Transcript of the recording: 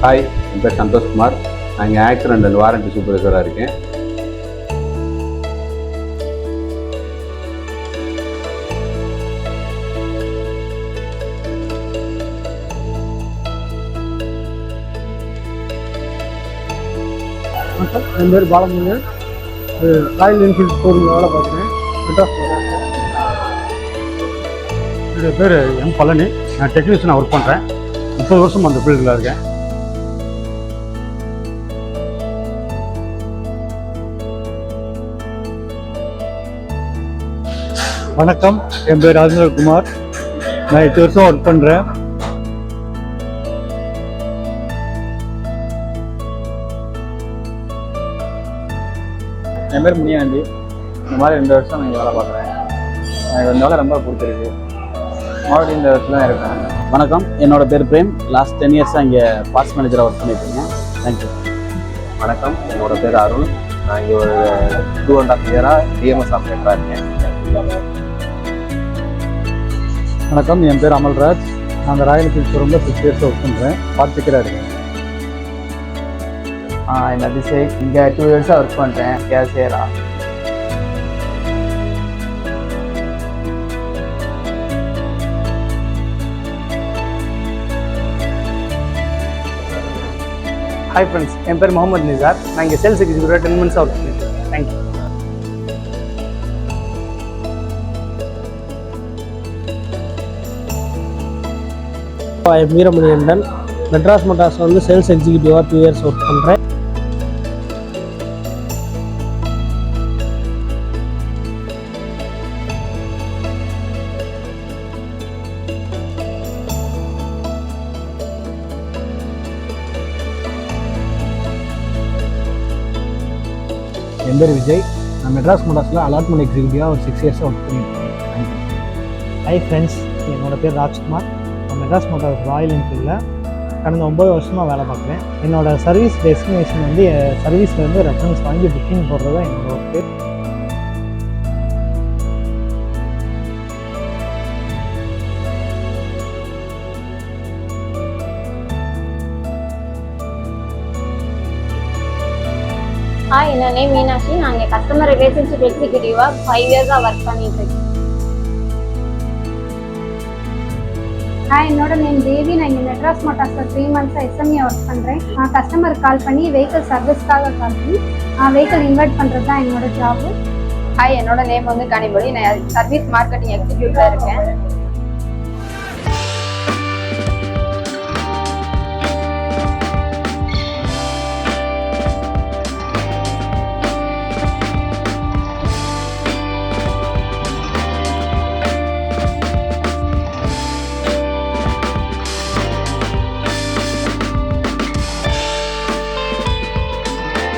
Hi, என் பேர் சந்தோஷ்குமார். நான் இங்கே ஆக்சிடென்ட் அண்ட் வாரண்டி சூப்பர்வைசராக இருக்கேன். வணக்கம், என் பேர் பாலமுருகன். ராயல் என்ஃபீல்டு ஷோரூமில் வேலை பார்க்குறேன். மெட்ராஸ் என்னுடைய பேர் எம் பழனி. நான் டெக்னீஷியனாக ஒர்க் பண்ணுறேன். 30 வருஷம் அந்த ஃபீல்டில் இருக்கேன். வணக்கம், என் பேர் ராஜேந்திரகுமார். நான் 8 வருஷம் ஒர்க் பண்ணுறேன். என் பேர் முனியாண்டி. இந்த மாதிரி 2 வருஷம் நான் இங்கே வேலை பார்க்குறேன். எனக்கு இந்த வேலை ரொம்ப பிடிச்சிருக்கு. மறுபடியும் இந்த இடத்துல தான் இருக்கேன். வணக்கம், என்னோட பேர் பிரேம். லாஸ்ட் 10 இயர்ஸாக இங்கே பார்ட்ஸ் மேனேஜராக ஒர்க் பண்ணிட்டுருக்கேன். தேங்க்யூ. வணக்கம், என்னோட பேர் அருண். நான் இங்கே ஒரு 2.5 இயராக டிஎம்எஸ் ஆப்ரேட்டராக இருக்கேன். வணக்கம், என் பேர் அமல்ராஜ். நான் அந்த ராயல் என்ஃபீல்டு ஷோரூமில் 6 இயர்ஸ் ஒர்க் பண்ணுறேன். பார்ட்டிக்கராக இருக்கேன். என் அபிஷேக். இங்கே 2 இயர்ஸாக ஒர்க் பண்ணுறேன் கேஷியராக. ஹாய் ஃப்ரெண்ட்ஸ், என் பேர் முகமது நிசார். நான் இங்கே சேல்ஸ் எக்ஸிக்யூட்டிவ் 10 மந்த்ஸாக ஒர்க் பண்ணியிருக்கேன். தேங்க்யூ. வீரமணியண்டன். மெட்ராஸ் மோட்டார்ஸில் வந்து சேல்ஸ் எக்ஸிக்யூட்டிவாக 2 இயர்ஸ் ஒர்க் பண்ணுறேன். என் பேர் விஜய். நான் மெட்ராஸ் மோட்டார்ஸில் அலாட்மெண்ட் எக்ஸிக்யூட்டிவாக ஒரு 6 இயர்ஸாக ஒர்க் பண்ணியிருக்கேன். தேங்க்யூ. ஹாய் ஃப்ரெண்ட்ஸ், என்னோட பேர் ராஜ்குமார். நான் மெட்ராஸ் மோட்டார்ஸ் ராயல் என்ஃபீல்டில் கடந்த 9 வருஷமாக வேலை பார்க்குறேன். என்னோட சர்வீஸ் டெஸ்டினேஷன் வந்து சர்வீஸில் வந்து ரெஃபரன்ஸ் வாங்கி புக்கிங் போடுறது தான் என்னோட ஒர்க்கு. ஹாய், என்னோட நேம் மீனாட்சி. நான் இங்கே கஸ்டமர் ரிலேஷன்ஷிப் எக்ஸிக்யூட்டிவாக 5 இயர்ஸாக ஒர்க் பண்ணிட்டு இருக்கேன். ஹாய், என்னோட நேம் தேவி. நான் இங்கே மெட்ராஸ் மோட்டார்ஸில் 3 மந்த்ஸாக எஸ்எம்ஏ ஒர்க் பண்ணுறேன். நான் கஸ்டமருக்கு கால் பண்ணி வெஹிக்கிள் சர்வீஸ்க்காக கால் பண்ணி வெஹிக்கிள் இன்வைட் பண்ணுறது தான் என்னோட ஜாபு. ஹாய், என்னோட நேம் வந்து கனிமொழி. நான் சர்வீஸ் மார்க்கெட்டிங் எக்ஸிக்யூட்டிவாக இருக்கேன்.